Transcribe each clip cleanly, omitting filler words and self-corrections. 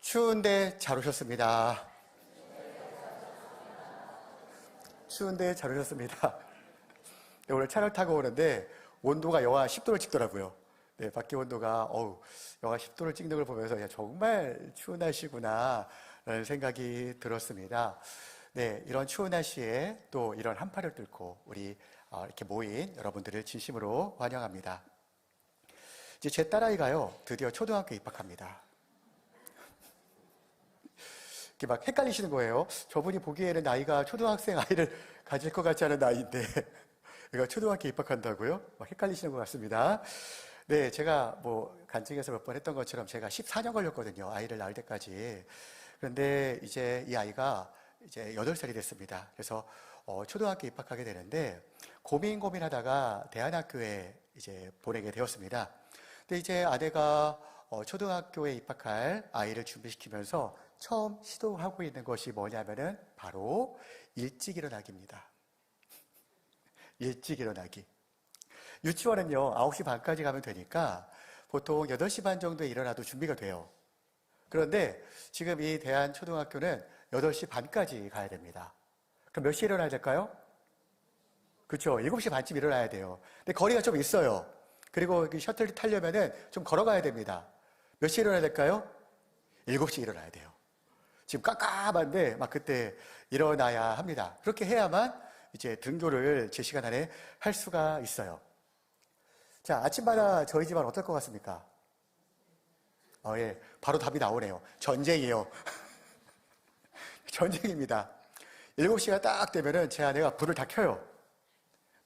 추운데 잘 오셨습니다. 추운데 잘 오셨습니다. 네, 오늘 차를 타고 오는데 온도가 영하 10도를 찍더라고요. 네, 밖에 온도가 영하 10도를 찍는 걸 보면서 야, 정말 추운 날씨구나 라는 생각이 들었습니다. 네, 이런 추운 날씨에 또 이런 한파를 뚫고 우리 이렇게 모인 여러분들을 진심으로 환영합니다. 이제 제 딸아이가요, 드디어 초등학교에 입학합니다. 이렇게 막 헷갈리시는 거예요. 저분이 보기에는 나이가 초등학생 아이를 가질 것 같지 않은 나이인데 그러니까 초등학교에 입학한다고요? 막 헷갈리시는 것 같습니다. 네, 제가 간증에서 몇 번 했던 것처럼 제가 14년 걸렸거든요. 아이를 낳을 때까지. 그런데 이제 이 아이가 이제 8살이 됐습니다. 그래서 초등학교에 입학하게 되는데 고민하다가 대안학교에 이제 보내게 되었습니다. 근데 이제 아내가 초등학교에 입학할 아이를 준비시키면서 처음 시도하고 있는 것이 뭐냐면은 바로 일찍 일어나기입니다. 일찍 일어나기. 유치원은요, 9시 반까지 가면 되니까 보통 8시 반 정도에 일어나도 준비가 돼요. 그런데 지금 이 대한초등학교는 8시 반까지 가야 됩니다. 그럼 몇 시에 일어나야 될까요? 그렇죠. 7시 반쯤 일어나야 돼요. 근데 거리가 좀 있어요. 그리고 셔틀 타려면은 좀 걸어가야 됩니다. 몇 시에 일어나야 될까요? 7시에 일어나야 돼요. 지금 깜깜한데 막 그때 일어나야 합니다. 그렇게 해야만 이제 등교를 제 시간 안에 할 수가 있어요. 자, 아침마다 저희 집안 어떨 것 같습니까? 예, 바로 답이 나오네요. 전쟁이에요. 전쟁입니다. 7시가 딱 되면은 제 아내가 불을 다 켜요.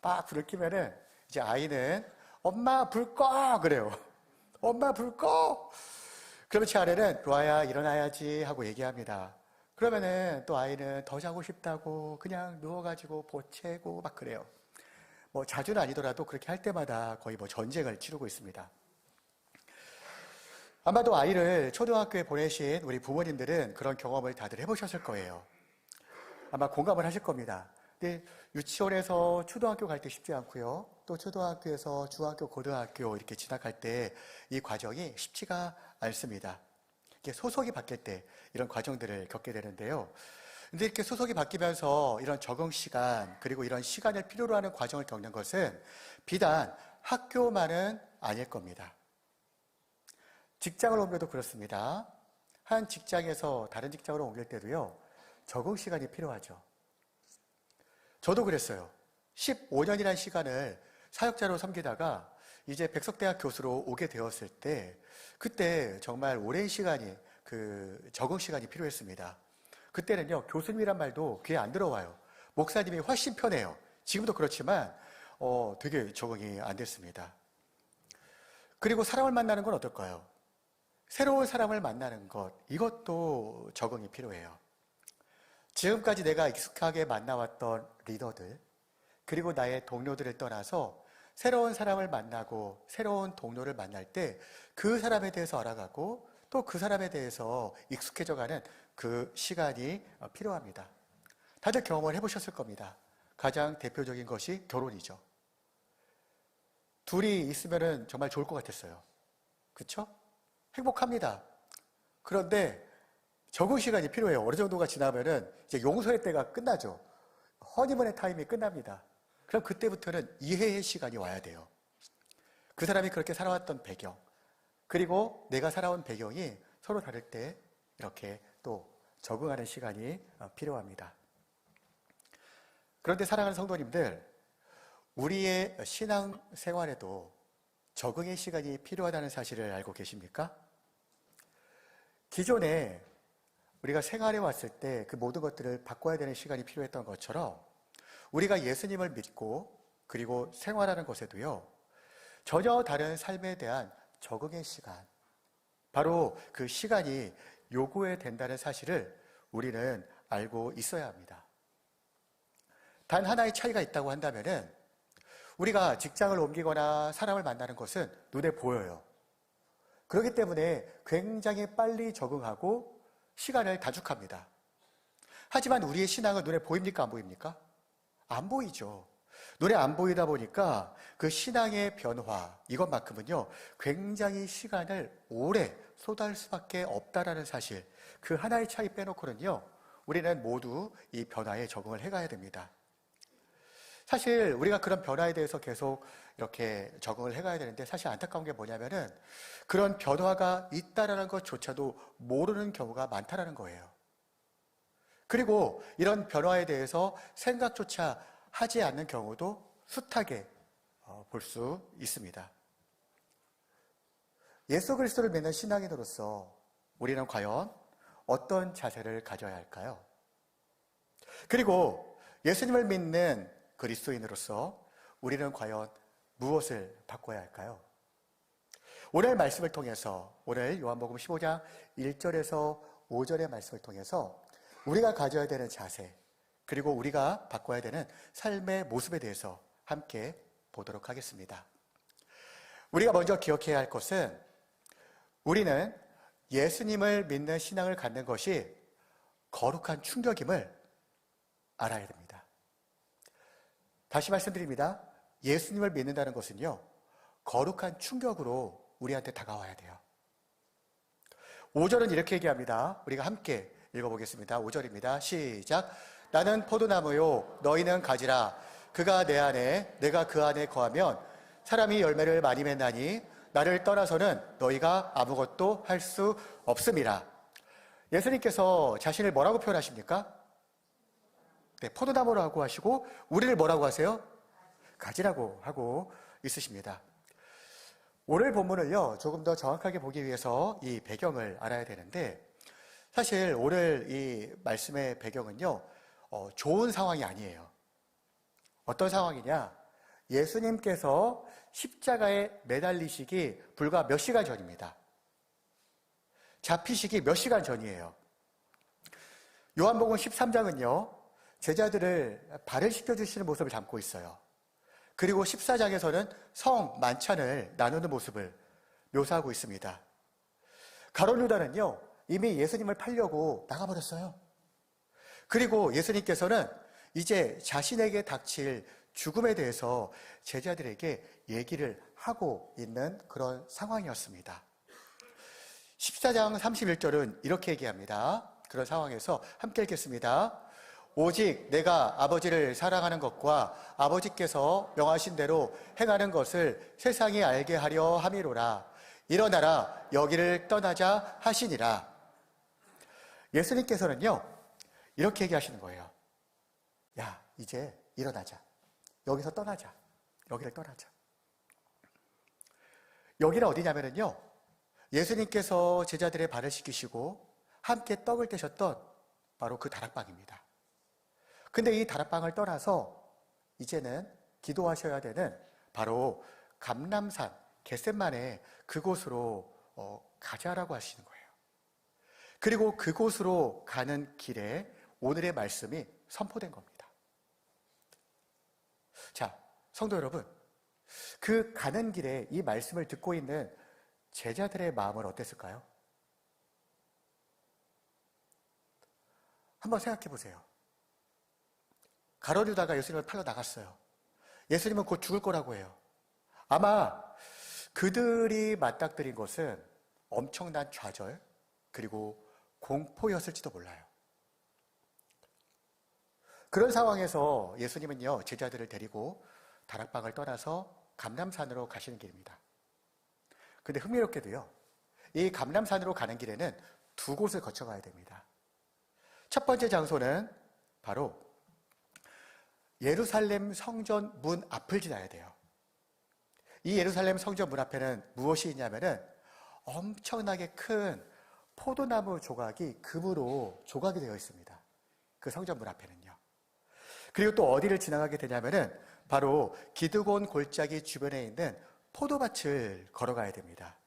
막 불을 켜면은 이제 아이는 엄마 불 꺼! 그래요. 엄마 불 꺼! 그러면 제 아내는 로아야 일어나야지 하고 얘기합니다. 그러면은 또 아이는 더 자고 싶다고 그냥 누워가지고 보채고 막 그래요. 자주는 아니더라도 그렇게 할 때마다 거의 전쟁을 치르고 있습니다. 아마도 아이를 초등학교에 보내신 우리 부모님들은 그런 경험을 다들 해보셨을 거예요. 아마 공감을 하실 겁니다. 근데 유치원에서 초등학교 갈 때 쉽지 않고요. 또 초등학교에서 중학교, 고등학교 이렇게 진학할 때 이 과정이 쉽지가 않습니다. 이렇게 소속이 바뀔 때 이런 과정들을 겪게 되는데요. 근데 이렇게 소속이 바뀌면서 이런 적응 시간, 그리고 이런 시간을 필요로 하는 과정을 겪는 것은 비단 학교만은 아닐 겁니다. 직장을 옮겨도 그렇습니다. 한 직장에서 다른 직장으로 옮길 때도요, 적응 시간이 필요하죠. 저도 그랬어요. 15년이라는 시간을 사역자로 섬기다가 이제 백석대학 교수로 오게 되었을 때 그때 정말 오랜 시간이 적응 시간이 필요했습니다. 그때는요, 교수님이란 말도 귀에 안 들어와요. 목사님이 훨씬 편해요. 지금도 그렇지만 되게 적응이 안 됐습니다. 그리고 사람을 만나는 건 어떨까요? 새로운 사람을 만나는 것, 이것도 적응이 필요해요. 지금까지 내가 익숙하게 만나왔던 리더들, 그리고 나의 동료들을 떠나서 새로운 사람을 만나고 새로운 동료를 만날 때 그 사람에 대해서 알아가고 또 그 사람에 대해서 익숙해져가는 그 시간이 필요합니다. 다들 경험을 해보셨을 겁니다. 가장 대표적인 것이 결혼이죠. 둘이 있으면 정말 좋을 것 같았어요. 그렇죠? 행복합니다. 그런데 적응 시간이 필요해요. 어느 정도가 지나면은 이제 용서의 때가 끝나죠. 허니문의 타임이 끝납니다. 그럼 그때부터는 이해의 시간이 와야 돼요. 그 사람이 그렇게 살아왔던 배경, 그리고 내가 살아온 배경이 서로 다를 때 이렇게 또 적응하는 시간이 필요합니다. 그런데 사랑하는 성도님들, 우리의 신앙 생활에도 적응의 시간이 필요하다는 사실을 알고 계십니까? 기존에 우리가 생활해 왔을 때 그 모든 것들을 바꿔야 되는 시간이 필요했던 것처럼 우리가 예수님을 믿고 그리고 생활하는 것에도요, 전혀 다른 삶에 대한 적응의 시간, 바로 그 시간이 요구해야 된다는 사실을 우리는 알고 있어야 합니다. 단 하나의 차이가 있다고 한다면은 우리가 직장을 옮기거나 사람을 만나는 것은 눈에 보여요. 그렇기 때문에 굉장히 빨리 적응하고 시간을 단축합니다. 하지만 우리의 신앙은 눈에 보입니까? 안 보입니까? 안 보이죠. 눈에 안 보이다 보니까 그 신앙의 변화, 이것만큼은요, 굉장히 시간을 오래 쏟아질 수밖에 없다라는 사실, 그 하나의 차이 빼놓고는요, 우리는 모두 이 변화에 적응을 해가야 됩니다. 사실 우리가 그런 변화에 대해서 계속 이렇게 적응을 해가야 되는데, 사실 안타까운 게 뭐냐면은 그런 변화가 있다라는 것조차도 모르는 경우가 많다라는 거예요. 그리고 이런 변화에 대해서 생각조차 하지 않는 경우도 숱하게 볼 수 있습니다. 예수 그리스도를 믿는 신앙인으로서 우리는 과연 어떤 자세를 가져야 할까요? 그리고 예수님을 믿는 그리스도인으로서 우리는 과연 무엇을 바꿔야 할까요? 오늘 말씀을 통해서, 오늘 요한복음 15장 1절에서 5절의 말씀을 통해서 우리가 가져야 되는 자세, 그리고 우리가 바꿔야 되는 삶의 모습에 대해서 함께 보도록 하겠습니다. 우리가 먼저 기억해야 할 것은, 우리는 예수님을 믿는 신앙을 갖는 것이 거룩한 충격임을 알아야 됩니다. 다시 말씀드립니다. 예수님을 믿는다는 것은요, 거룩한 충격으로 우리한테 다가와야 돼요. 5절은 이렇게 얘기합니다. 우리가 함께 읽어보겠습니다. 5절입니다. 시작. 나는 포도나무요, 너희는 가지라. 그가 내 안에, 내가 그 안에 거하면 사람이 열매를 많이 맺나니 나를 떠나서는 너희가 아무것도 할 수 없음이라. 예수님께서 자신을 뭐라고 표현하십니까? 네, 포도나무라고 하시고 우리를 뭐라고 하세요? 가지라고 하고 있으십니다. 오늘 본문을요, 조금 더 정확하게 보기 위해서 이 배경을 알아야 되는데, 사실 오늘 이 말씀의 배경은요, 좋은 상황이 아니에요. 어떤 상황이냐? 예수님께서 십자가에 매달리시기 불과 몇 시간 전입니다. 잡히시기 몇 시간 전이에요. 요한복음 13장은요, 제자들을 발을 씻겨주시는 모습을 담고 있어요. 그리고 14장에서는 성 만찬을 나누는 모습을 묘사하고 있습니다. 가룟 유다는요, 이미 예수님을 팔려고 나가버렸어요. 그리고 예수님께서는 이제 자신에게 닥칠 죽음에 대해서 제자들에게 얘기를 하고 있는 그런 상황이었습니다. 14장 31절은 이렇게 얘기합니다. 그런 상황에서 함께 읽겠습니다. 오직 내가 아버지를 사랑하는 것과 아버지께서 명하신 대로 행하는 것을 세상이 알게 하려 함이로라. 일어나라, 여기를 떠나자 하시니라. 예수님께서는요, 이렇게 얘기하시는 거예요. 야, 이제 일어나자. 여기서 떠나자. 여기를 떠나자. 여기는 어디냐면요, 예수님께서 제자들의 발을 씻기시고 함께 떡을 떼셨던 바로 그 다락방입니다. 근데 이 다락방을 떠나서 이제는 기도하셔야 되는 바로 감람산, 겟셋마네 그곳으로 가자라고 하시는 거예요. 그리고 그곳으로 가는 길에 오늘의 말씀이 선포된 겁니다. 자, 성도 여러분, 그 가는 길에 이 말씀을 듣고 있는 제자들의 마음은 어땠을까요? 한번 생각해 보세요. 가룟 유다가 예수님을 팔러 나갔어요. 예수님은 곧 죽을 거라고 해요. 아마 그들이 맞닥뜨린 것은 엄청난 좌절, 그리고 공포였을지도 몰라요. 그런 상황에서 예수님은요, 제자들을 데리고 다락방을 떠나서 감람산으로 가시는 길입니다. 근데 흥미롭게도요, 이 감람산으로 가는 길에는 두 곳을 거쳐가야 됩니다. 첫 번째 장소는 바로 예루살렘 성전 문 앞을 지나야 돼요. 이 예루살렘 성전 문 앞에는 무엇이 있냐면은 엄청나게 큰 포도나무 조각이 금으로 조각이 되어 있습니다. 그 성전 문 앞에는요. 그리고 또 어디를 지나가게 되냐면은 바로 기드곤 골짜기 주변에 있는 포도밭을 걸어가야 됩니다.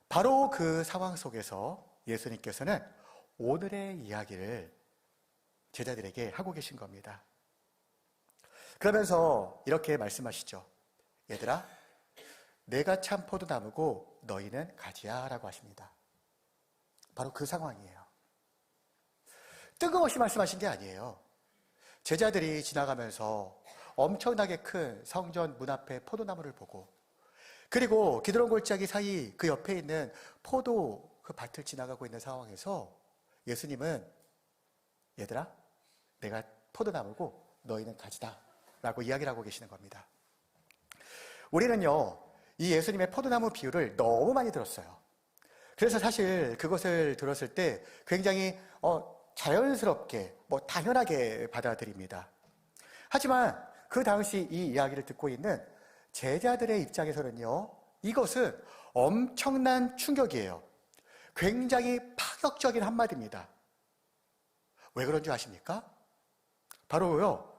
바로 그 상황 속에서 예수님께서는 오늘의 이야기를 제자들에게 하고 계신 겁니다. 그러면서 이렇게 말씀하시죠. 얘들아, 내가 참 포도나무고 너희는 가지야 라고 하십니다. 바로 그 상황이에요. 뜬금없이 말씀하신 게 아니에요. 제자들이 지나가면서 엄청나게 큰 성전 문 앞에 포도나무를 보고 그리고 기드론 골짜기 사이 그 옆에 있는 포도 그 밭을 지나가고 있는 상황에서 예수님은 얘들아, 내가 포도나무고 너희는 가지다 라고 이야기를 하고 계시는 겁니다. 우리는요, 이 예수님의 포도나무 비유를 너무 많이 들었어요. 그래서 사실 그것을 들었을 때 굉장히 자연스럽게 당연하게 받아들입니다. 하지만 그 당시 이 이야기를 듣고 있는 제자들의 입장에서는요, 이것은 엄청난 충격이에요. 굉장히 파격적인 한마디입니다. 왜 그런 줄 아십니까? 바로요,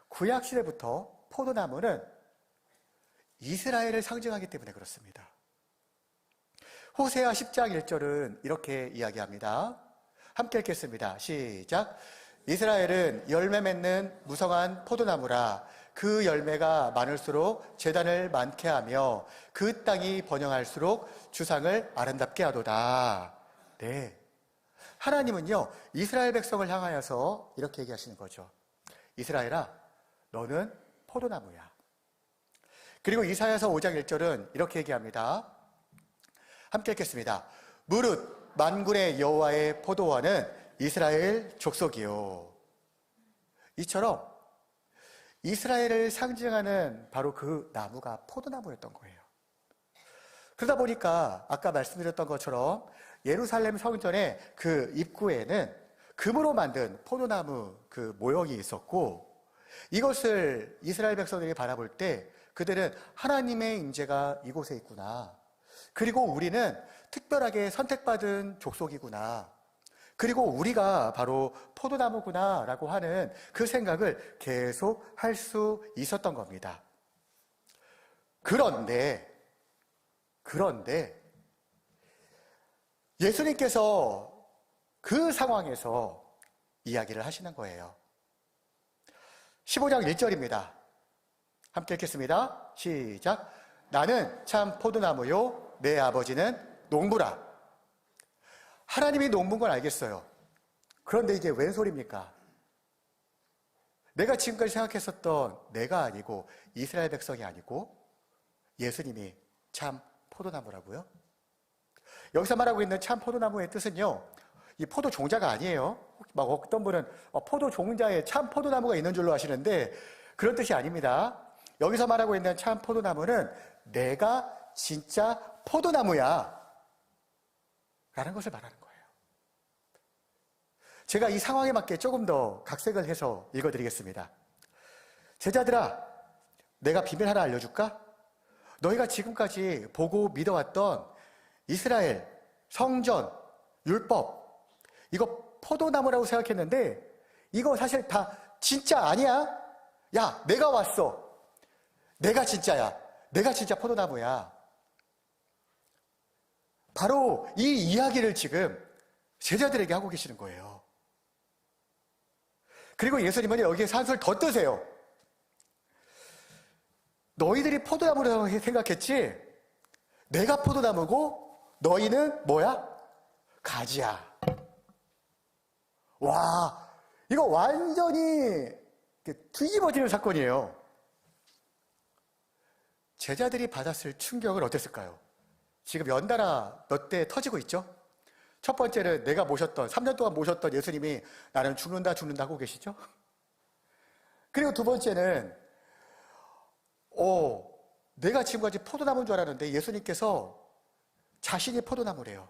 구약시대부터 포도나무는 이스라엘을 상징하기 때문에 그렇습니다. 호세아 10장 1절은 이렇게 이야기합니다. 함께 읽겠습니다. 시작. 이스라엘은 열매 맺는 무성한 포도나무라. 그 열매가 많을수록 재단을 많게 하며 그 땅이 번영할수록 주상을 아름답게 하도다. 네. 하나님은요, 이스라엘 백성을 향하여서 이렇게 얘기하시는 거죠. 이스라엘아, 너는 포도나무야. 그리고 이사야서 5장 1절은 이렇게 얘기합니다. 함께 읽겠습니다. 무릇 만군의 여호와의 포도원은 이스라엘 족속이요. 이처럼 이스라엘을 상징하는 바로 그 나무가 포도나무였던 거예요. 그러다 보니까 아까 말씀드렸던 것처럼 예루살렘 성전의 그 입구에는 금으로 만든 포도나무 그 모형이 있었고, 이것을 이스라엘 백성들이 바라볼 때 그들은 하나님의 임재가 이곳에 있구나. 그리고 우리는 특별하게 선택받은 족속이구나. 그리고 우리가 바로 포도나무구나 라고 하는 그 생각을 계속 할 수 있었던 겁니다. 그런데 예수님께서 그 상황에서 이야기를 하시는 거예요. 15장 1절입니다. 함께 읽겠습니다. 시작. 나는 참 포도나무요 내 아버지는 농부라. 하나님이 농부인 건 알겠어요. 그런데 이게 웬 소리입니까? 내가 지금까지 생각했었던 내가 아니고 이스라엘 백성이 아니고 예수님이 참 포도나무라고요? 여기서 말하고 있는 참 포도나무의 뜻은요, 이 포도 종자가 아니에요. 막 어떤 분은 포도 종자에 참 포도나무가 있는 줄로 아시는데 그런 뜻이 아닙니다. 여기서 말하고 있는 참 포도나무는 내가 진짜 포도나무야 라는 것을 말하는 거예요. 제가 이 상황에 맞게 조금 더 각색을 해서 읽어드리겠습니다. 제자들아, 내가 비밀 하나 알려줄까? 너희가 지금까지 보고 믿어왔던 이스라엘, 성전, 율법, 이거 포도나무라고 생각했는데 이거 사실 다 진짜 아니야? 야, 내가 왔어. 내가 진짜야. 내가 진짜 포도나무야. 바로 이 이야기를 지금 제자들에게 하고 계시는 거예요. 그리고 예수님은 여기에 산수를 더 뜨세요. 너희들이 포도나무라고 생각했지? 내가 포도나무고 너희는 뭐야? 가지야. 와, 이거 완전히 뒤집어지는 사건이에요. 제자들이 받았을 충격은 어땠을까요? 지금 연달아 몇 대 터지고 있죠? 첫 번째는 내가 모셨던, 3년 동안 모셨던 예수님이 나는 죽는다 하고 계시죠? 그리고 두 번째는, 내가 지금까지 포도나무인 줄 알았는데 예수님께서 자신이 포도나무래요.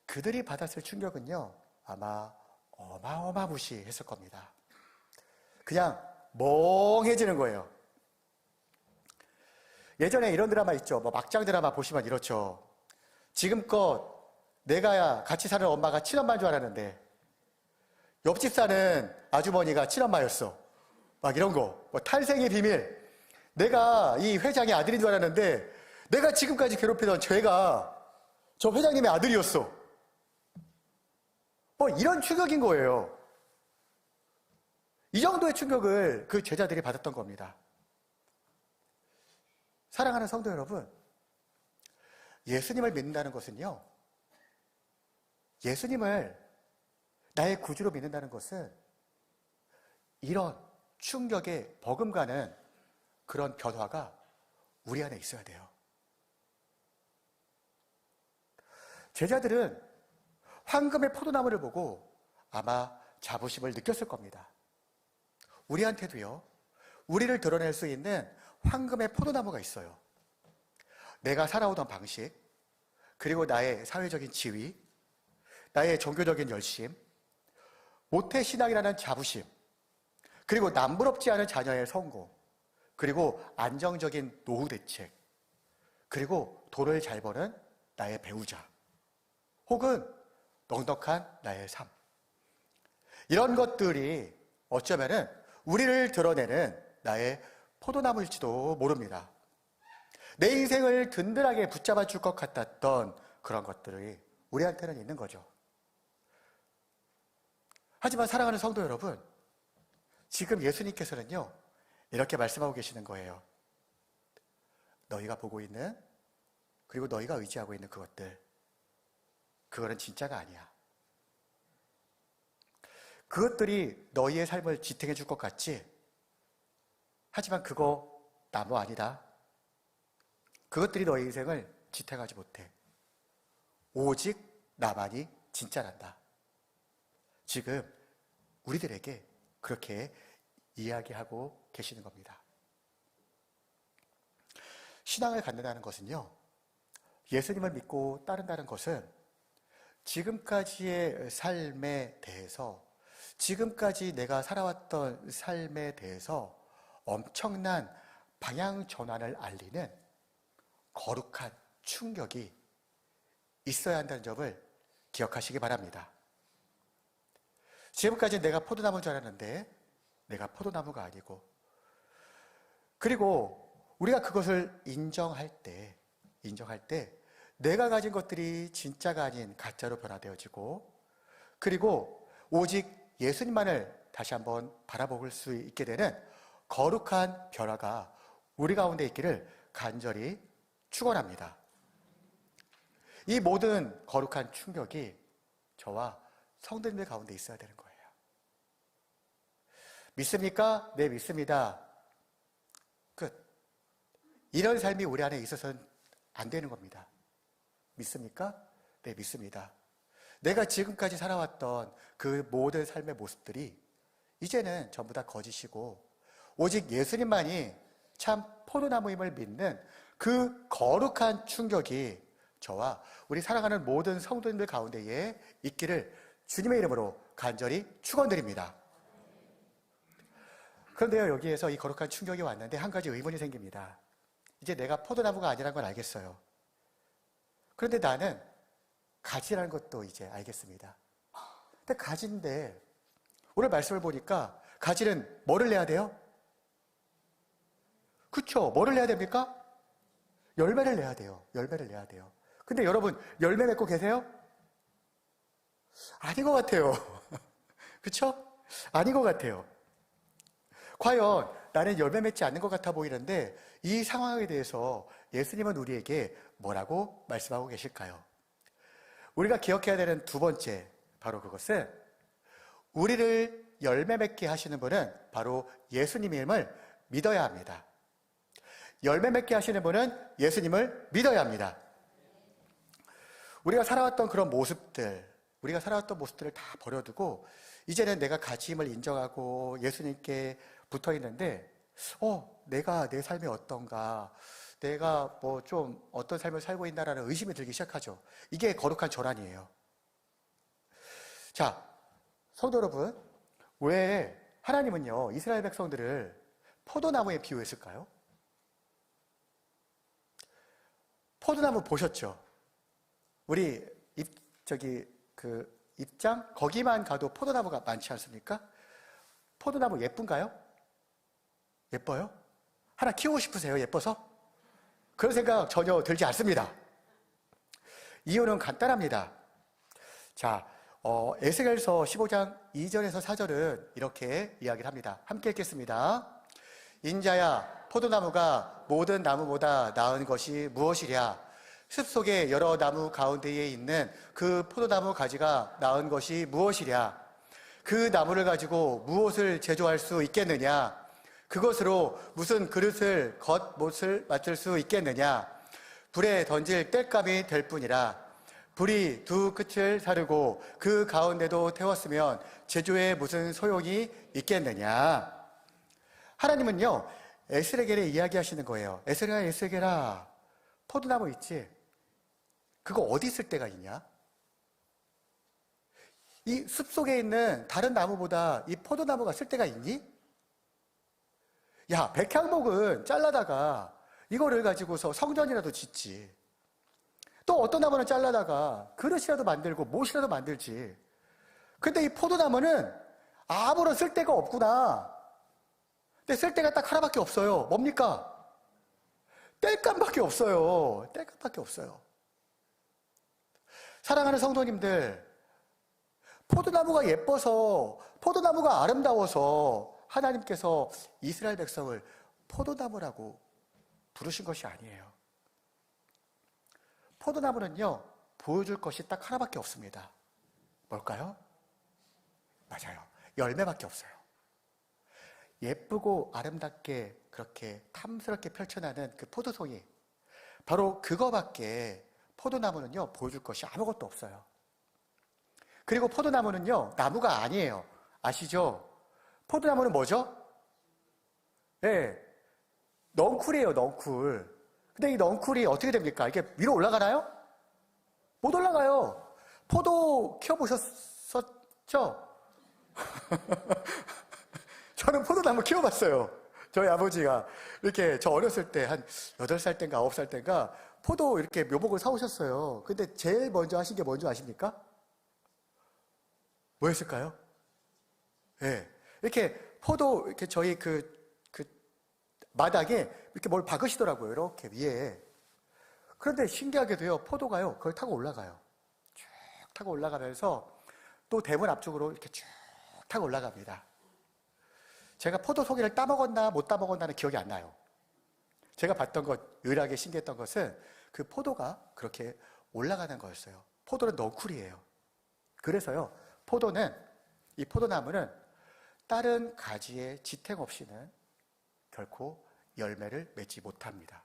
그들이 받았을 충격은요, 아마 어마어마무시했을 겁니다. 그냥 멍해지는 거예요. 예전에 이런 드라마 있죠. 막장 드라마 보시면 이렇죠. 지금껏 내가 같이 사는 엄마가 친엄마인 줄 알았는데 옆집 사는 아주머니가 친엄마였어. 막 이런 거. 탈생의 비밀. 내가 이 회장의 아들인 줄 알았는데 내가 지금까지 괴롭히던 쟤가 저 회장님의 아들이었어. 이런 충격인 거예요. 이 정도의 충격을 그 제자들이 받았던 겁니다. 사랑하는 성도 여러분, 예수님을 믿는다는 것은요, 예수님을 나의 구주로 믿는다는 것은 이런 충격에 버금가는 그런 변화가 우리 안에 있어야 돼요. 제자들은 황금의 포도나무를 보고 아마 자부심을 느꼈을 겁니다. 우리한테도요, 우리를 드러낼 수 있는 황금의 포도나무가 있어요. 내가 살아오던 방식, 그리고 나의 사회적인 지위, 나의 종교적인 열심, 모태신앙이라는 자부심, 그리고 남부럽지 않은 자녀의 성공, 그리고 안정적인 노후 대책, 그리고 돈을 잘 버는 나의 배우자, 혹은 넉넉한 나의 삶. 이런 것들이 어쩌면은 우리를 드러내는 나의 포도나무일지도 모릅니다. 내 인생을 든든하게 붙잡아 줄 것 같았던 그런 것들이 우리한테는 있는 거죠. 하지만 사랑하는 성도 여러분, 지금 예수님께서는요, 이렇게 말씀하고 계시는 거예요. 너희가 보고 있는, 그리고 너희가 의지하고 있는 그것들, 그거는 진짜가 아니야. 그것들이 너희의 삶을 지탱해 줄 것 같지? 하지만 그거 나무 아니다. 그것들이 너희 인생을 지탱하지 못해. 오직 나만이 진짜란다. 지금 우리들에게 그렇게 이야기하고 계시는 겁니다. 신앙을 갖는다는 것은요, 예수님을 믿고 따른다는 것은 지금까지의 삶에 대해서, 지금까지 내가 살아왔던 삶에 대해서 엄청난 방향 전환을 알리는 거룩한 충격이 있어야 한다는 점을 기억하시기 바랍니다. 지금까지 내가 포도나무인 줄 알았는데 내가 포도나무가 아니고, 그리고 우리가 그것을 인정할 때 내가 가진 것들이 진짜가 아닌 가짜로 변화되어지고, 그리고 오직 예수님만을 다시 한번 바라볼 수 있게 되는 거룩한 변화가 우리 가운데 있기를 간절히 축원합니다. 이 모든 거룩한 충격이 저와 성도님들 가운데 있어야 되는 거예요. 믿습니까? 네, 믿습니다. 끝. 이런 삶이 우리 안에 있어서는 안 되는 겁니다. 믿습니까? 네, 믿습니다. 내가 지금까지 살아왔던 그 모든 삶의 모습들이 이제는 전부 다 거짓이고, 오직 예수님만이 참 포도나무임을 믿는 그 거룩한 충격이 저와 우리 사랑하는 모든 성도님들 가운데에 있기를 주님의 이름으로 간절히 축원드립니다. 그런데요, 여기에서 이 거룩한 충격이 왔는데 한 가지 의문이 생깁니다. 이제 내가 포도나무가 아니라는 걸 알겠어요. 그런데 나는 가지라는 것도 이제 알겠습니다. 근데 가지인데 오늘 말씀을 보니까 가지는 뭐를 내야 돼요? 그렇죠. 뭐를 내야 됩니까? 열매를 내야 돼요. 열매를 내야 돼요. 근데 여러분, 열매 맺고 계세요? 아닌 것 같아요. 그렇죠? 아닌 것 같아요. 과연 나는 열매 맺지 않는 것 같아 보이는데 이 상황에 대해서 예수님은 우리에게 뭐라고 말씀하고 계실까요? 우리가 기억해야 되는 두 번째, 바로 그것은 우리를 열매 맺게 하시는 분은 바로 예수님임을 믿어야 합니다. 열매 맺게 하시는 분은 예수님을 믿어야 합니다. 우리가 살아왔던 그런 모습들, 우리가 살아왔던 모습들을 다 버려두고 이제는 내가 가지임을 인정하고 예수님께 붙어 있는데, 내가 내 삶이 어떤가, 내가 뭐 좀 어떤 삶을 살고 있나라는 의심이 들기 시작하죠. 이게 거룩한 전환이에요. 자, 성도 여러분, 왜 하나님은요 이스라엘 백성들을 포도나무에 비유했을까요? 포도나무 보셨죠? 우리 입장 거기만 가도 포도나무가 많지 않습니까? 포도나무 예쁜가요? 예뻐요? 하나 키우고 싶으세요? 예뻐서? 그런 생각 전혀 들지 않습니다. 이유는 간단합니다. 자, 에스겔서 15장 2절에서 4절은 이렇게 이야기를 합니다. 함께 읽겠습니다. 인자야, 포도나무가 모든 나무보다 나은 것이 무엇이랴? 숲속의 여러 나무 가운데에 있는 그 포도나무 가지가 나은 것이 무엇이랴? 그 나무를 가지고 무엇을 제조할 수 있겠느냐? 그것으로 무슨 그릇을 겉못을 맞출 수 있겠느냐? 불에 던질 땔감이 될 뿐이라. 불이 두 끝을 사르고 그 가운데도 태웠으면 제조에 무슨 소용이 있겠느냐? 하나님은요, 에스겔에 이야기하시는 거예요. 에스겔아, 포도나무 있지? 그거 어디 쓸 데가 있냐? 이 숲속에 있는 다른 나무보다 이 포도나무가 쓸 데가 있니? 야, 백향목은 잘라다가 이거를 가지고서 성전이라도 짓지. 또 어떤 나무는 잘라다가 그릇이라도 만들고 못이라도 만들지. 근데 이 포도나무는 아무런 쓸데가 없구나. 근데 쓸데가 딱 하나밖에 없어요. 뭡니까? 땔감밖에 없어요. 땔감밖에 없어요. 사랑하는 성도님들, 포도나무가 예뻐서, 포도나무가 아름다워서 하나님께서 이스라엘 백성을 포도나무라고 부르신 것이 아니에요. 포도나무는요, 보여줄 것이 딱 하나밖에 없습니다. 뭘까요? 맞아요. 열매밖에 없어요. 예쁘고 아름답게 그렇게 탐스럽게 펼쳐나는 그 포도송이, 바로 그거밖에 포도나무는요, 보여줄 것이 아무것도 없어요. 그리고 포도나무는요, 나무가 아니에요. 아시죠? 포도나무는 뭐죠? 네, 넝쿨이에요, 넝쿨. 근데 이 넝쿨이 어떻게 됩니까? 이게 위로 올라가나요? 못 올라가요. 포도 키워보셨었죠? 저는 포도나무 키워봤어요. 저희 아버지가 이렇게 저 어렸을 때 한 8살 땐가 9살 땐가 포도 이렇게 묘목을 사오셨어요. 근데 제일 먼저 하신 게 뭔지 아십니까? 뭐였을까요? 예. 네. 이렇게 포도, 이렇게 저희 그 마당에 이렇게 뭘 박으시더라고요. 이렇게 위에. 그런데 신기하게도요, 포도가요, 그걸 타고 올라가요. 쭉 타고 올라가면서 또 대문 앞쪽으로 이렇게 쭉 타고 올라갑니다. 제가 포도 송이를 따먹었나 못 따먹었나는 기억이 안 나요. 제가 봤던 것, 의라게 신기했던 것은 그 포도가 그렇게 올라가는 거였어요. 포도는 넝쿨이에요. 그래서요, 이 포도나무는 다른 가지의 지탱 없이는 결코 열매를 맺지 못합니다.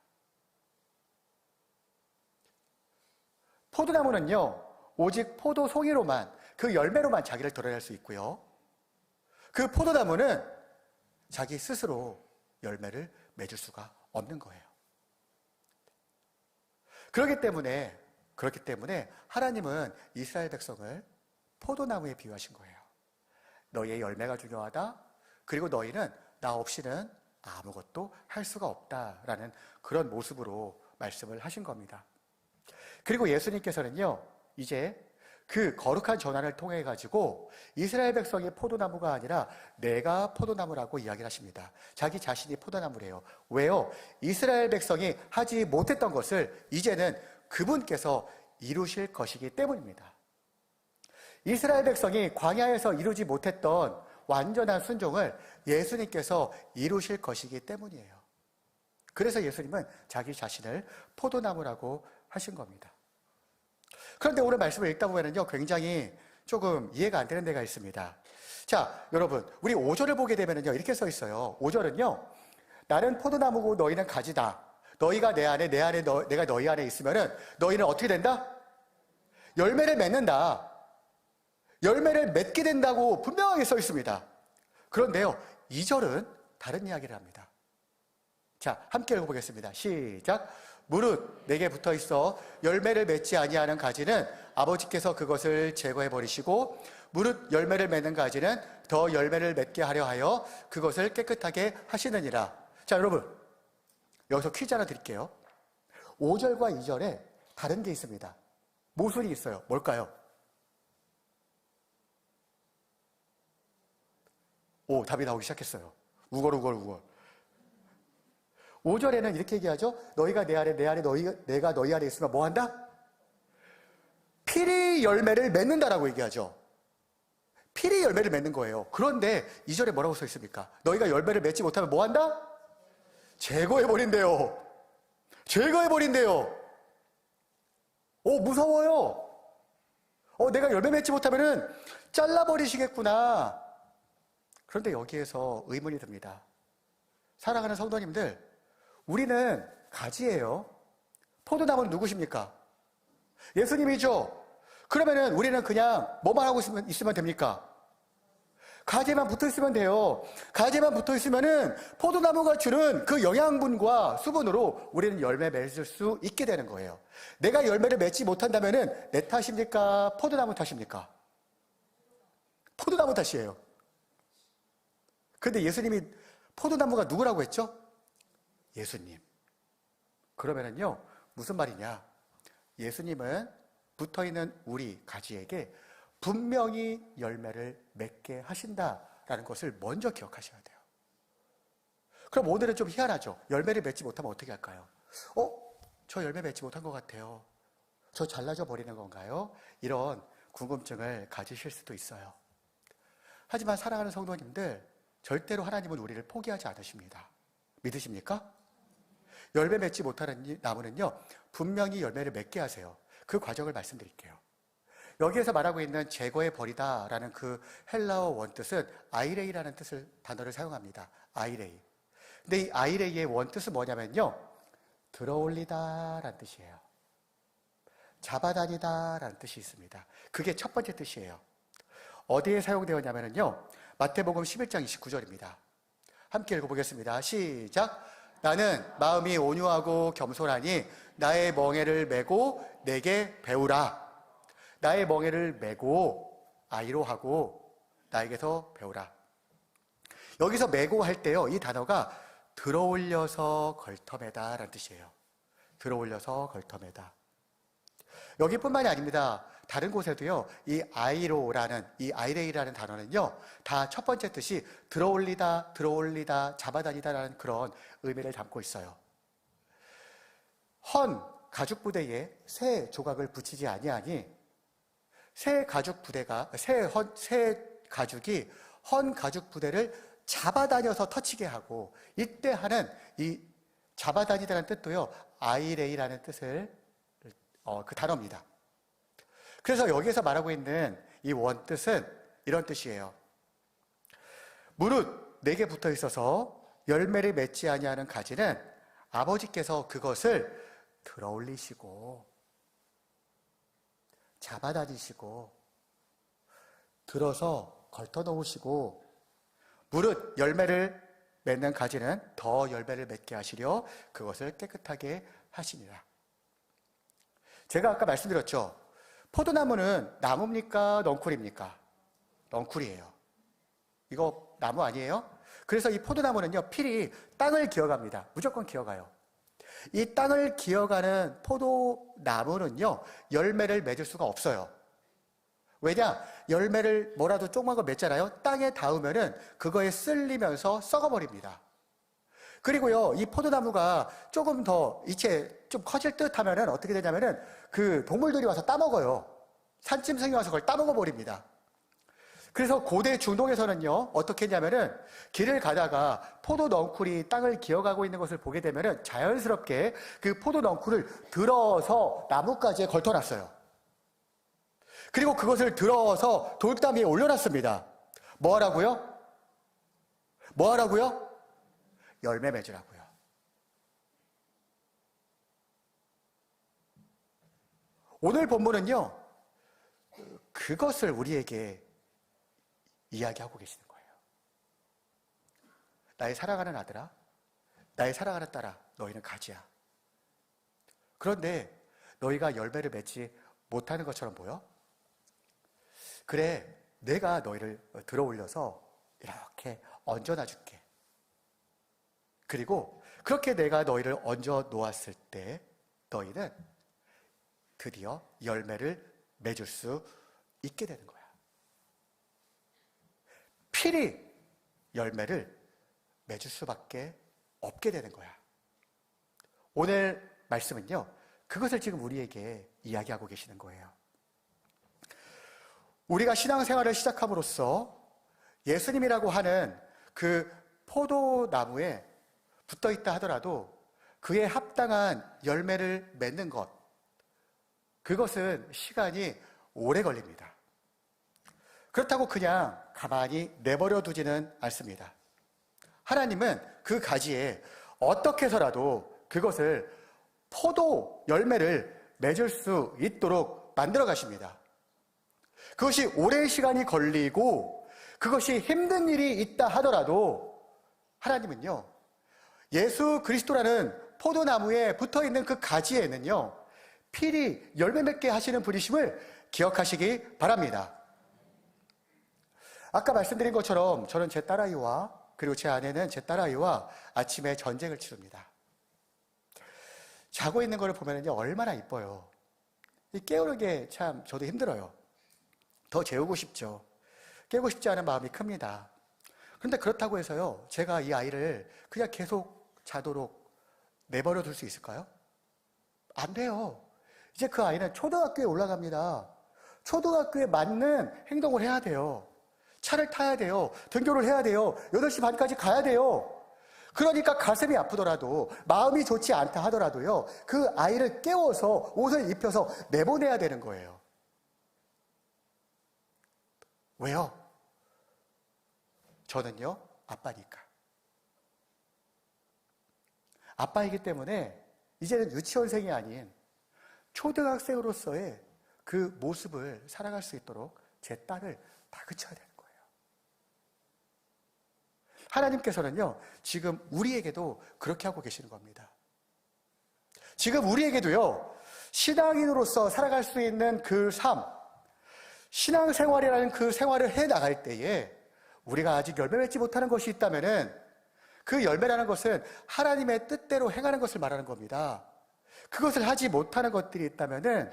포도나무는요, 오직 포도 송이로만, 그 열매로만 자기를 드러낼 수 있고요. 그 포도나무는 자기 스스로 열매를 맺을 수가 없는 거예요. 그렇기 때문에 하나님은 이스라엘 백성을 포도나무에 비유하신 거예요. 너희의 열매가 중요하다. 그리고 너희는 나 없이는 아무것도 할 수가 없다라는 그런 모습으로 말씀을 하신 겁니다. 그리고 예수님께서는요, 이제 그 거룩한 전환을 통해 가지고 이스라엘 백성이 포도나무가 아니라 내가 포도나무라고 이야기를 하십니다. 자기 자신이 포도나무래요. 왜요? 이스라엘 백성이 하지 못했던 것을 이제는 그분께서 이루실 것이기 때문입니다. 이스라엘 백성이 광야에서 이루지 못했던 완전한 순종을 예수님께서 이루실 것이기 때문이에요. 그래서 예수님은 자기 자신을 포도나무라고 하신 겁니다. 그런데 오늘 말씀을 읽다 보면요, 굉장히 조금 이해가 안 되는 데가 있습니다. 자, 여러분, 우리 5절을 보게 되면요, 이렇게 써 있어요. 5절은요, 나는 포도나무고 너희는 가지다. 너희가 내 안에, 내가 너희 안에 있으면은 너희는 어떻게 된다? 열매를 맺는다. 열매를 맺게 된다고 분명하게 써 있습니다. 그런데요, 2절은 다른 이야기를 합니다. 자, 함께 읽어보겠습니다. 시작. 무릇 내게 붙어 있어 열매를 맺지 아니하는 가지는 아버지께서 그것을 제거해 버리시고, 무릇 열매를 맺는 가지는 더 열매를 맺게 하려 하여 그것을 깨끗하게 하시느니라. 자, 여러분, 여기서 퀴즈 하나 드릴게요. 5절과 2절에 다른 게 있습니다. 모순이 있어요. 뭘까요? 오, 답이 나오기 시작했어요. 우걸우걸. 5절에는 이렇게 얘기하죠. 너희가 내 안에, 내가 너희 안에 있으면 뭐 한다? 필히 열매를 맺는다라고 얘기하죠. 필히 열매를 맺는 거예요. 그런데 2절에 뭐라고 써 있습니까? 너희가 열매를 맺지 못하면 뭐 한다? 제거해버린대요. 오, 무서워요. 내가 열매 맺지 못하면은 잘라버리시겠구나. 그런데 여기에서 의문이 듭니다. 사랑하는 성도님들, 우리는 가지예요. 포도나무는 누구십니까? 예수님이죠. 그러면은 우리는 그냥 뭐만 하고 있으면 됩니까? 가지에만 붙어 있으면 돼요. 가지에만 붙어 있으면은 포도나무가 주는 그 영양분과 수분으로 우리는 열매 맺을 수 있게 되는 거예요. 내가 열매를 맺지 못한다면은 내 탓입니까? 포도나무 탓입니까? 포도나무 탓이에요. 근데 예수님이 포도나무가 누구라고 했죠? 예수님. 그러면은요, 무슨 말이냐? 예수님은 붙어있는 우리 가지에게 분명히 열매를 맺게 하신다라는 것을 먼저 기억하셔야 돼요. 그럼 오늘은 좀 희한하죠? 열매를 맺지 못하면 어떻게 할까요? 저 열매 맺지 못한 것 같아요. 저 잘라져 버리는 건가요? 이런 궁금증을 가지실 수도 있어요. 하지만 사랑하는 성도님들, 절대로 하나님은 우리를 포기하지 않으십니다. 믿으십니까? 열매 맺지 못하는 나무는요, 분명히 열매를 맺게 하세요. 그 과정을 말씀드릴게요. 여기에서 말하고 있는 제거해 버리다라는 그 헬라어 원뜻은 아이레이라는 단어를 사용합니다. 아이레이. 근데 이 아이레이의 원뜻은 뭐냐면요, 들어올리다라는 뜻이에요. 잡아다니다라는 뜻이 있습니다. 그게 첫 번째 뜻이에요. 어디에 사용되었냐면요, 마태복음 11장 29절입니다. 함께 읽어보겠습니다. 시작. 나는 마음이 온유하고 겸손하니 나의 멍에를 메고 내게 배우라. 나의 멍에를 메고 아이로 하고 나에게서 배우라. 여기서 메고 할 때요, 이 단어가 들어올려서 걸터매다 라는 뜻이에요. 들어올려서 걸터매다. 여기뿐만이 아닙니다. 다른 곳에도요, 이 아이로라는, 이 아이레이라는 단어는요, 다 첫 번째 뜻이 들어올리다, 잡아다니다라는 그런 의미를 담고 있어요. 헌 가죽 부대에 새 조각을 붙이지 아니하니 새 가죽이 헌 가죽 부대를 잡아다녀서 터치게 하고, 이때 하는 이 잡아다니다라는 뜻도요, 아이레이라는 뜻을 그 단어입니다. 그래서 여기에서 말하고 있는 이 원뜻은 이런 뜻이에요. 무릇 내게 붙어 있어서 열매를 맺지 아니하는 가지는 아버지께서 그것을 들어올리시고 잡아다니시고 들어서 걸터 놓으시고, 무릇 열매를 맺는 가지는 더 열매를 맺게 하시려 그것을 깨끗하게 하시니라. 제가 아까 말씀드렸죠. 포도나무는 나무입니까? 넝쿨입니까? 넝쿨이에요. 이거 나무 아니에요? 그래서 이 포도나무는요, 필히 땅을 기어갑니다. 무조건 기어가요. 이 땅을 기어가는 포도나무는요, 열매를 맺을 수가 없어요. 왜냐? 열매를 뭐라도 조그만 거 맺잖아요. 땅에 닿으면은 그거에 쓸리면서 썩어버립니다. 그리고요, 이 포도나무가 조금 더 이체 좀 커질 듯 하면은 어떻게 되냐면은 그 동물들이 와서 따먹어요. 산짐승이 와서 그걸 따먹어버립니다. 그래서 고대 중동에서는요, 어떻게 했냐면은 길을 가다가 포도 넝쿨이 땅을 기어가고 있는 것을 보게 되면은 자연스럽게 그 포도 넝쿨을 들어서 나뭇가지에 걸터놨어요. 그리고 그것을 들어서 돌담 위에 올려놨습니다. 뭐 하라고요? 뭐 하라고요? 열매 맺으라고요. 오늘 본문은요, 그것을 우리에게 이야기하고 계시는 거예요. 나의 사랑하는 아들아, 나의 사랑하는 딸아, 너희는 가지야. 그런데 너희가 열매를 맺지 못하는 것처럼 보여? 그래, 내가 너희를 들어올려서 이렇게 얹어놔 줄게. 그리고 그렇게 내가 너희를 얹어 놓았을 때 너희는 드디어 열매를 맺을 수 있게 되는 거야. 필히 열매를 맺을 수밖에 없게 되는 거야. 오늘 말씀은요, 그것을 지금 우리에게 이야기하고 계시는 거예요. 우리가 신앙생활을 시작함으로써 예수님이라고 하는 그 포도나무에 붙어 있다 하더라도 그에 합당한 열매를 맺는 것, 그것은 시간이 오래 걸립니다. 그렇다고 그냥 가만히 내버려 두지는 않습니다. 하나님은 그 가지에 어떻게 해서라도 그것을 포도 열매를 맺을 수 있도록 만들어 가십니다. 그것이 오랜 시간이 걸리고 그것이 힘든 일이 있다 하더라도 하나님은요, 예수 그리스도라는 포도나무에 붙어있는 그 가지에는요, 필히 열매 맺게 하시는 분이심을 기억하시기 바랍니다. 아까 말씀드린 것처럼 저는 제 딸아이와 그리고 제 아내는 제 딸아이와 아침에 전쟁을 치릅니다. 자고 있는 걸 보면요, 얼마나 이뻐요. 깨우는 게 참 저도 힘들어요. 더 재우고 싶죠. 깨우고 싶지 않은 마음이 큽니다. 그런데 그렇다고 해서요, 제가 이 아이를 그냥 계속 자도록 내버려 둘 수 있을까요? 안 돼요. 이제 그 아이는 초등학교에 올라갑니다. 초등학교에 맞는 행동을 해야 돼요. 차를 타야 돼요. 등교를 해야 돼요. 8시 반까지 가야 돼요. 그러니까 가슴이 아프더라도 마음이 좋지 않다 하더라도요, 그 아이를 깨워서 옷을 입혀서 내보내야 되는 거예요. 왜요? 저는요, 아빠니까. 아빠이기 때문에 이제는 유치원생이 아닌 초등학생으로서의 그 모습을 살아갈 수 있도록 제 딸을 다그쳐야 되는 거예요. 하나님께서는요, 지금 우리에게도 그렇게 하고 계시는 겁니다. 지금 우리에게도요, 신앙인으로서 살아갈 수 있는 그 삶, 신앙생활이라는 그 생활을 해 나갈 때에 우리가 아직 열매 맺지 못하는 것이 있다면은 그 열매라는 것은 하나님의 뜻대로 행하는 것을 말하는 겁니다. 그것을 하지 못하는 것들이 있다면은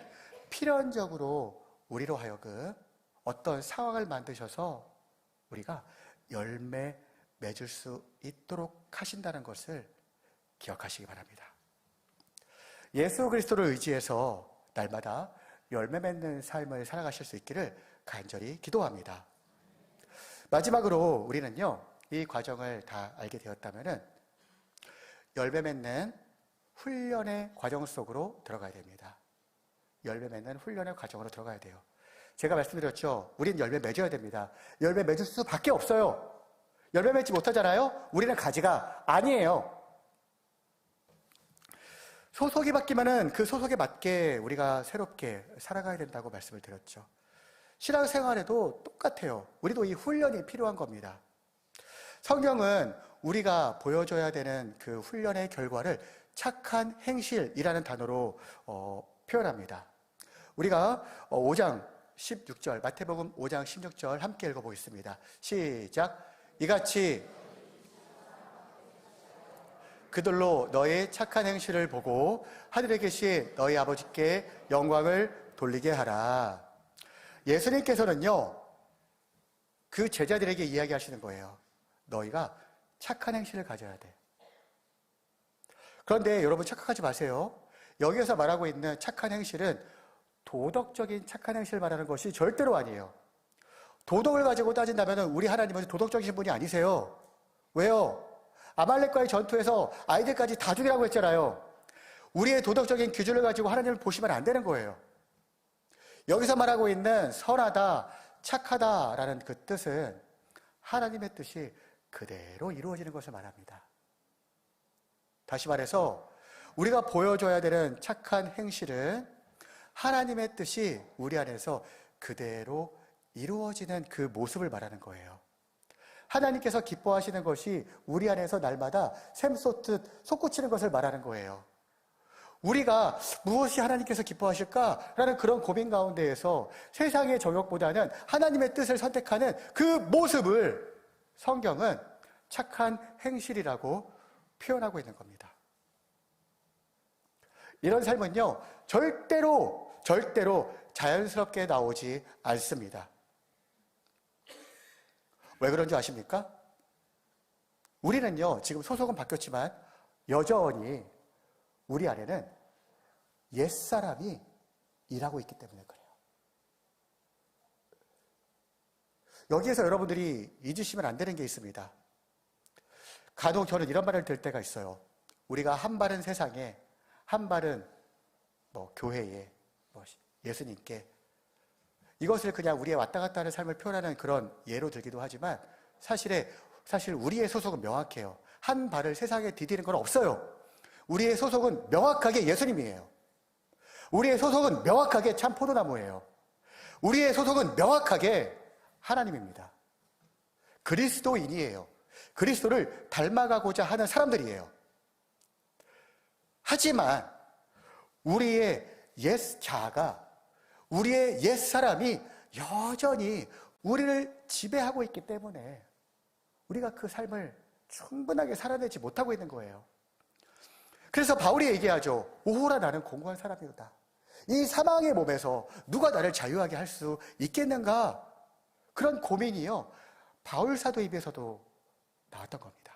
필연적으로 우리로 하여금 어떤 상황을 만드셔서 우리가 열매 맺을 수 있도록 하신다는 것을 기억하시기 바랍니다. 예수 그리스도를 의지해서 날마다 열매 맺는 삶을 살아가실 수 있기를 간절히 기도합니다. 마지막으로 우리는요, 이 과정을 다 알게 되었다면은 열매 맺는 훈련의 과정 속으로 들어가야 됩니다. 열매 맺는 훈련의 과정으로 들어가야 돼요. 제가 말씀드렸죠. 우린 열매 맺어야 됩니다. 열매 맺을 수밖에 없어요. 열매 맺지 못하잖아요. 우리는 가지가 아니에요. 소속이 바뀌면은 그 소속에 맞게 우리가 새롭게 살아가야 된다고 말씀을 드렸죠. 신앙생활에도 똑같아요. 우리도 이 훈련이 필요한 겁니다. 성경은 우리가 보여줘야 되는 그 훈련의 결과를 착한 행실이라는 단어로 표현합니다. 우리가 5장 16절, 마태복음 5장 16절 함께 읽어보겠습니다. 시작. 이같이 그들로 너의 착한 행실을 보고 하늘에 계신 너희 아버지께 영광을 돌리게 하라. 예수님께서는요, 그 제자들에게 이야기하시는 거예요. 너희가 착한 행실을 가져야 돼. 그런데 여러분 착각하지 마세요. 여기에서 말하고 있는 착한 행실은 도덕적인 착한 행실을 말하는 것이 절대로 아니에요. 도덕을 가지고 따진다면 우리 하나님은 도덕적이신 분이 아니세요. 왜요? 아말렉과의 전투에서 아이들까지 다 죽이라고 했잖아요. 우리의 도덕적인 기준을 가지고 하나님을 보시면 안 되는 거예요. 여기서 말하고 있는 선하다, 착하다라는 그 뜻은 하나님의 뜻이 그대로 이루어지는 것을 말합니다. 다시 말해서 우리가 보여줘야 되는 착한 행실은 하나님의 뜻이 우리 안에서 그대로 이루어지는 그 모습을 말하는 거예요. 하나님께서 기뻐하시는 것이 우리 안에서 날마다 샘솟듯 솟구치는 것을 말하는 거예요. 우리가 무엇이 하나님께서 기뻐하실까라는 그런 고민 가운데에서 세상의 정욕보다는 하나님의 뜻을 선택하는 그 모습을 성경은 착한 행실이라고 표현하고 있는 겁니다. 이런 삶은요, 절대로 자연스럽게 나오지 않습니다. 왜 그런지 아십니까? 우리는요, 지금 소속은 바뀌었지만 여전히 우리 안에는 옛사람이 일하고 있기 때문에 그래요. 여기에서 여러분들이 잊으시면 안 되는 게 있습니다. 간혹 저는 이런 말을 들 때가 있어요. 우리가 한 발은 세상에, 한 발은 교회에, 예수님께, 이것을 그냥 우리의 왔다 갔다 하는 삶을 표현하는 그런 예로 들기도 하지만 사실에 사실 우리의 소속은 명확해요. 한 발을 세상에 디디는 건 없어요. 우리의 소속은 명확하게 예수님이에요. 우리의 소속은 명확하게 참 포도나무예요. 우리의 소속은 명확하게 하나님입니다. 그리스도인이에요. 그리스도를 닮아가고자 하는 사람들이에요. 하지만 우리의 옛 자아가, 우리의 옛 사람이 여전히 우리를 지배하고 있기 때문에 우리가 그 삶을 충분하게 살아내지 못하고 있는 거예요. 그래서 바울이 얘기하죠. 오호라 나는 공고한 사람이다. 이 사망의 몸에서 누가 나를 자유하게 할 수 있겠는가? 그런 고민이요, 바울 사도 입에서도 나왔던 겁니다.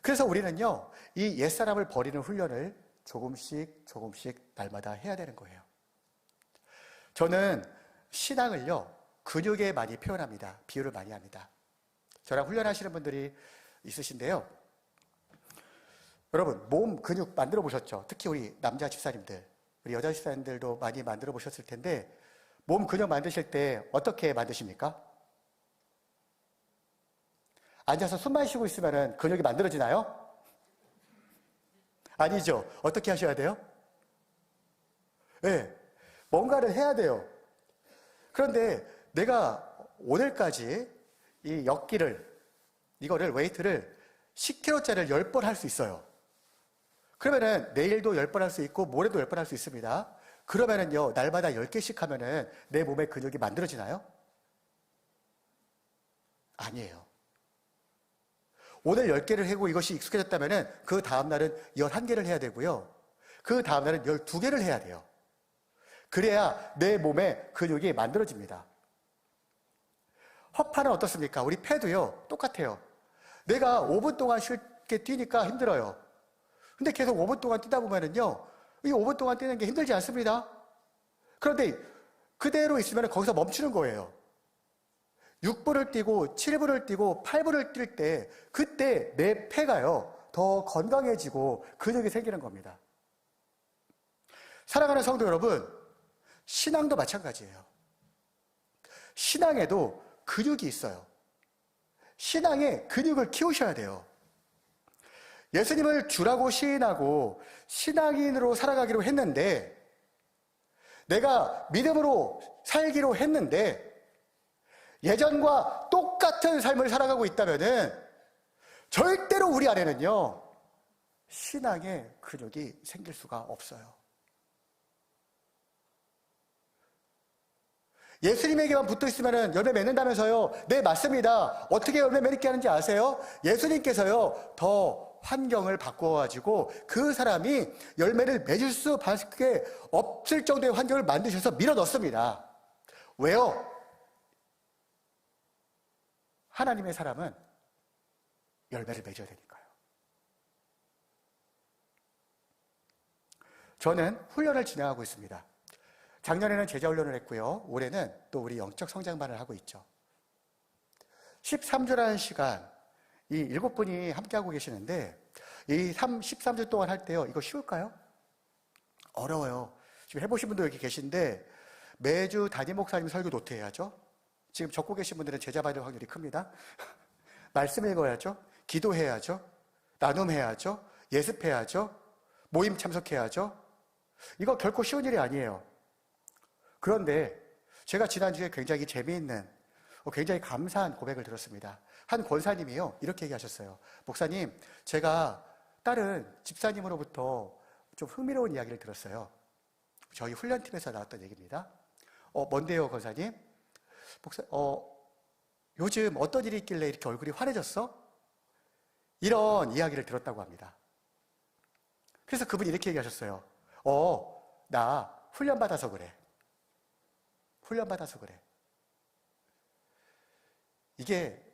그래서 우리는요, 이 옛사람을 버리는 훈련을 조금씩 날마다 해야 되는 거예요. 저는 신앙을요, 근육에 많이 표현합니다. 비유를 많이 합니다. 저랑 훈련하시는 분들이 있으신데요. 여러분, 몸 근육 만들어 보셨죠? 특히 우리 남자 집사님들, 우리 여자 집사님들도 많이 만들어 보셨을 텐데, 몸 근육 만드실 때 어떻게 만드십니까? 앉아서 숨만 쉬고 있으면 근육이 만들어지나요? 아니죠. 어떻게 하셔야 돼요? 네, 뭔가를 해야 돼요. 그런데 내가 오늘까지 이 이거를 웨이트를 10kg짜리를 10번 할 수 있어요. 그러면은 내일도 10번 할 수 있고 모레도 10번 할 수 있습니다. 그러면은요, 날마다 10개씩 하면은 내 몸의 근육이 만들어지나요? 아니에요. 오늘 10개를 하고 이것이 익숙해졌다면은 그 다음날은 11개를 해야 되고요. 그 다음날은 12개를 해야 돼요. 그래야 내 몸의 근육이 만들어집니다. 허파는 어떻습니까? 우리 폐도요, 똑같아요. 내가 5분 동안 쉽게 뛰니까 힘들어요. 근데 계속 5분 동안 뛰다 보면은요, 이 5분 동안 뛰는 게 힘들지 않습니다. 그런데 그대로 있으면 거기서 멈추는 거예요. 6분을 뛰고 7분을 뛰고 8분을 뛸 때, 그때 내 폐가요, 더 건강해지고 근육이 생기는 겁니다. 사랑하는 성도 여러분, 신앙도 마찬가지예요. 신앙에도 근육이 있어요. 신앙에 근육을 키우셔야 돼요. 예수님을 주라고 시인하고 신앙인으로 살아가기로 했는데, 내가 믿음으로 살기로 했는데 예전과 똑같은 삶을 살아가고 있다면은 절대로 우리 안에는요, 신앙의 근육이 생길 수가 없어요. 예수님에게만 붙어 있으면 열매 맺는다면서요? 네, 맞습니다. 어떻게 열매 맺게 하는지 아세요? 예수님께서요, 더 환경을 바꿔가지고 그 사람이 열매를 맺을 수밖에 없을 정도의 환경을 만드셔서 밀어 넣습니다. 왜요? 하나님의 사람은 열매를 맺어야 되니까요. 저는 훈련을 진행하고 있습니다. 작년에는 제자 훈련을 했고요. 올해는 또 우리 영적 성장반을 하고 있죠. 13주라는 시간, 이 7분이 함께하고 계시는데, 이 13주 동안 할 때요, 이거 쉬울까요? 어려워요. 지금 해보신 분도 여기 계신데, 매주 담임 목사님 설교 노트 해야죠. 지금 적고 계신 분들은 제자 받을 확률이 큽니다. 말씀 읽어야죠. 기도해야죠. 나눔해야죠. 예습해야죠. 모임 참석해야죠. 이거 결코 쉬운 일이 아니에요. 그런데 제가 지난주에 굉장히 재미있는, 굉장히 감사한 고백을 들었습니다. 한 권사님이요, 이렇게 얘기하셨어요. 목사님, 제가 다른 집사님으로부터 좀 흥미로운 이야기를 들었어요. 저희 훈련팀에서 나왔던 얘기입니다. 뭔데요, 권사님? 요즘 어떤 일이 있길래 이렇게 얼굴이 환해졌어? 이런 이야기를 들었다고 합니다. 그래서 그분이 이렇게 얘기하셨어요. 나 훈련받아서 그래. 훈련받아서 그래. 이게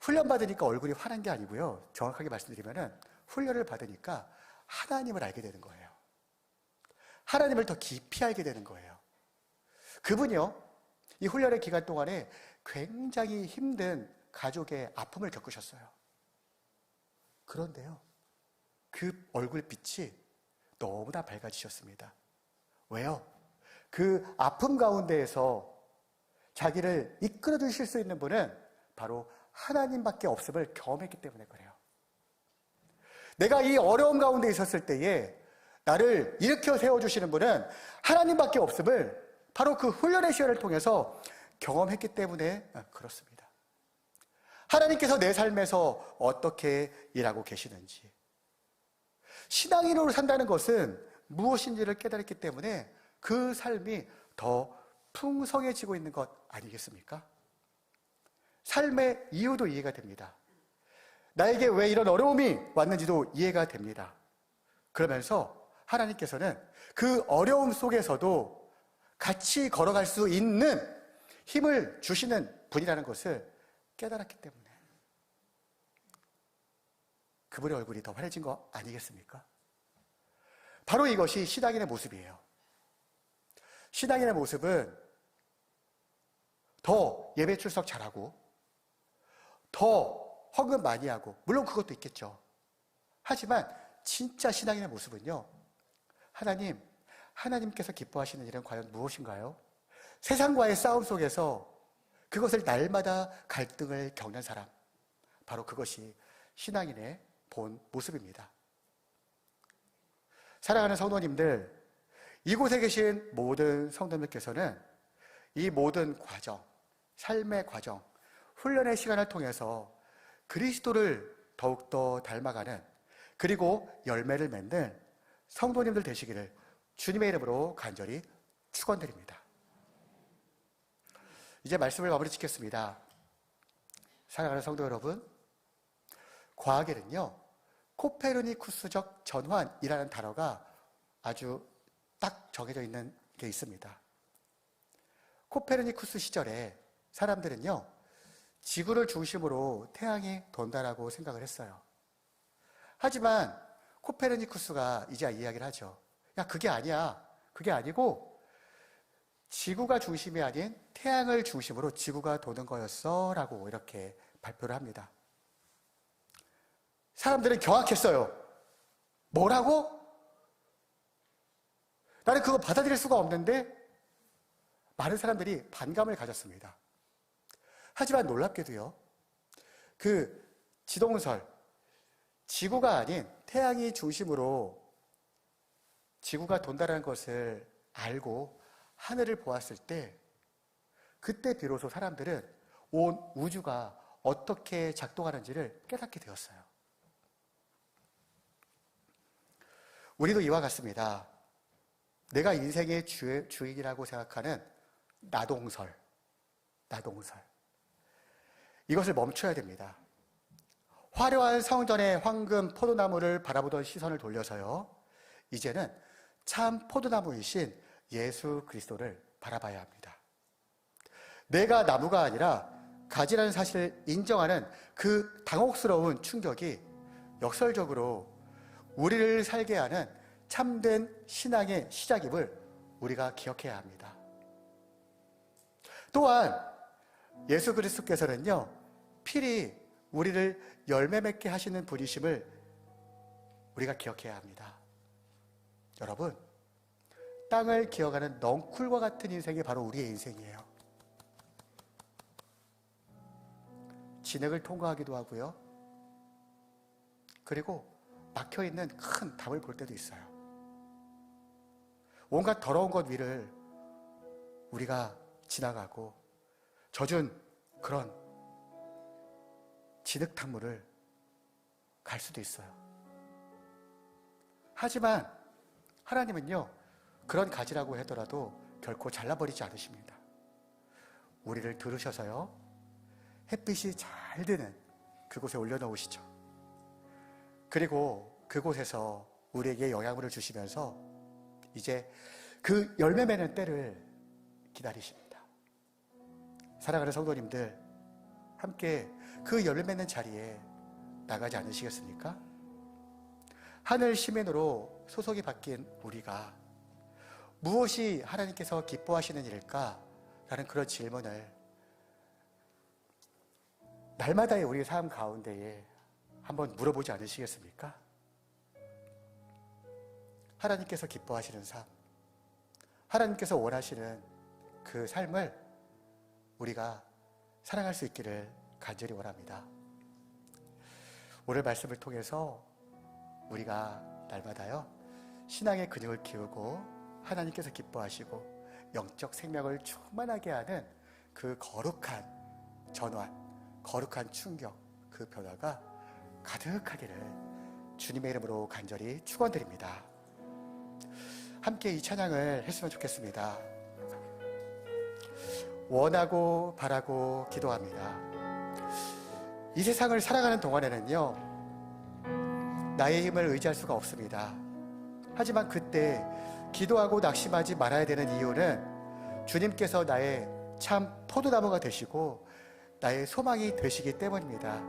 훈련받으니까 얼굴이 환한 게 아니고요. 정확하게 말씀드리면은 훈련을 받으니까 하나님을 알게 되는 거예요. 하나님을 더 깊이 알게 되는 거예요. 그분이요, 이 훈련의 기간 동안에 굉장히 힘든 가족의 아픔을 겪으셨어요. 그런데요, 그 얼굴빛이 너무나 밝아지셨습니다. 왜요? 그 아픔 가운데에서 자기를 이끌어 주실 수 있는 분은 바로 하나님밖에 없음을 경험했기 때문에 그래요. 내가 이 어려움 가운데 있었을 때에 나를 일으켜 세워주시는 분은 하나님밖에 없음을 바로 그 훈련의 시간을 통해서 경험했기 때문에 그렇습니다. 하나님께서 내 삶에서 어떻게 일하고 계시는지, 신앙인으로 산다는 것은 무엇인지를 깨달았기 때문에 그 삶이 더 풍성해지고 있는 것 아니겠습니까? 삶의 이유도 이해가 됩니다. 나에게 왜 이런 어려움이 왔는지도 이해가 됩니다. 그러면서 하나님께서는 그 어려움 속에서도 같이 걸어갈 수 있는 힘을 주시는 분이라는 것을 깨달았기 때문에 그분의 얼굴이 더 환해진 거 아니겠습니까? 바로 이것이 신앙인의 모습이에요. 신앙인의 모습은 더 예배 출석 잘하고 더 헌금 많이 하고, 물론 그것도 있겠죠. 하지만 진짜 신앙인의 모습은요, 하나님께서 기뻐하시는 일은 과연 무엇인가요? 세상과의 싸움 속에서 그것을 날마다 갈등을 겪는 사람, 바로 그것이 신앙인의 본 모습입니다. 사랑하는 성도님들, 이곳에 계신 모든 성도님께서는 이 모든 과정, 삶의 과정, 훈련의 시간을 통해서 그리스도를 더욱더 닮아가는, 그리고 열매를 맺는 성도님들 되시기를 주님의 이름으로 간절히 축원드립니다. 이제 말씀을 마무리 짓겠습니다. 사랑하는 성도 여러분, 과학에는요, 코페르니쿠스적 전환이라는 단어가 아주 딱 정해져 있는 게 있습니다. 코페르니쿠스 시절에 사람들은요, 지구를 중심으로 태양이 돈다라고 생각을 했어요. 하지만 코페르니쿠스가 이제 이야기를 하죠. 야, 그게 아니야. 그게 아니고 지구가 중심이 아닌 태양을 중심으로 지구가 도는 거였어 라고 이렇게 발표를 합니다. 사람들은 경악했어요. 뭐라고? 나는 그거 받아들일 수가 없는데? 많은 사람들이 반감을 가졌습니다. 하지만 놀랍게도요, 그 지동설, 지구가 아닌 태양이 중심으로 지구가 돈다는 것을 알고 하늘을 보았을 때, 그때 비로소 사람들은 온 우주가 어떻게 작동하는지를 깨닫게 되었어요. 우리도 이와 같습니다. 내가 인생의 주인이라고 생각하는 나동설. 이것을 멈춰야 됩니다. 화려한 성전의 황금 포도나무를 바라보던 시선을 돌려서요, 이제는 참 포도나무이신 예수 그리스도를 바라봐야 합니다. 내가 나무가 아니라 가지라는 사실을 인정하는 그 당혹스러운 충격이 역설적으로 우리를 살게 하는 참된 신앙의 시작임을 우리가 기억해야 합니다. 또한 예수 그리스도께서는요, 필히 우리를 열매 맺게 하시는 분이심을 우리가 기억해야 합니다. 여러분, 땅을 기어가는 넝쿨과 같은 인생이 바로 우리의 인생이에요. 진흙을 통과하기도 하고요, 그리고 막혀있는 큰 담을 볼 때도 있어요. 온갖 더러운 것 위를 우리가 지나가고 젖은 그런 진흙탕물을 갈 수도 있어요. 하지만 하나님은요, 그런 가지라고 하더라도 결코 잘라버리지 않으십니다. 우리를 들으셔서요, 햇빛이 잘 드는 그곳에 올려놓으시죠. 그리고 그곳에서 우리에게 영양분을 주시면서 이제 그 열매 맺는 때를 기다리십니다. 사랑하는 성도님들, 함께 그 열매 맺는 자리에 나가지 않으시겠습니까? 하늘 시민으로 소속이 바뀐 우리가 무엇이 하나님께서 기뻐하시는 일일까? 라는 그런 질문을 날마다의 우리의 삶 가운데에 한번 물어보지 않으시겠습니까? 하나님께서 기뻐하시는 삶, 하나님께서 원하시는 그 삶을 우리가 사랑할 수 있기를 간절히 원합니다. 오늘 말씀을 통해서 우리가 날마다요 신앙의 근육을 키우고 하나님께서 기뻐하시고 영적 생명을 충만하게 하는 그 거룩한 전환, 거룩한 충격, 그 변화가 가득하기를 주님의 이름으로 간절히 축원드립니다. 함께 이 찬양을 했으면 좋겠습니다. 원하고 바라고 기도합니다. 이 세상을 살아가는 동안에는요 나의 힘을 의지할 수가 없습니다. 하지만 그때 기도하고 낙심하지 말아야 되는 이유는 주님께서 나의 참 포도나무가 되시고 나의 소망이 되시기 때문입니다.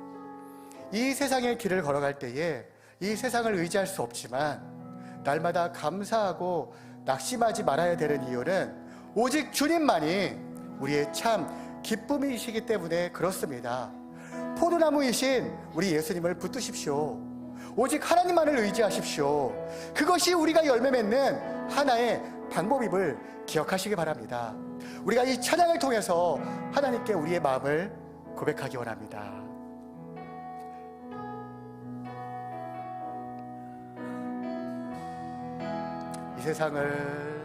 이 세상의 길을 걸어갈 때에 이 세상을 의지할 수 없지만 날마다 감사하고 낙심하지 말아야 되는 이유는 오직 주님만이 우리의 참 기쁨이시기 때문에 그렇습니다. 포도나무이신 우리 예수님을 붙드십시오. 오직 하나님만을 의지하십시오. 그것이 우리가 열매 맺는 하나의 방법임을 기억하시기 바랍니다. 우리가 이 찬양을 통해서 하나님께 우리의 마음을 고백하기 원합니다. 이 세상을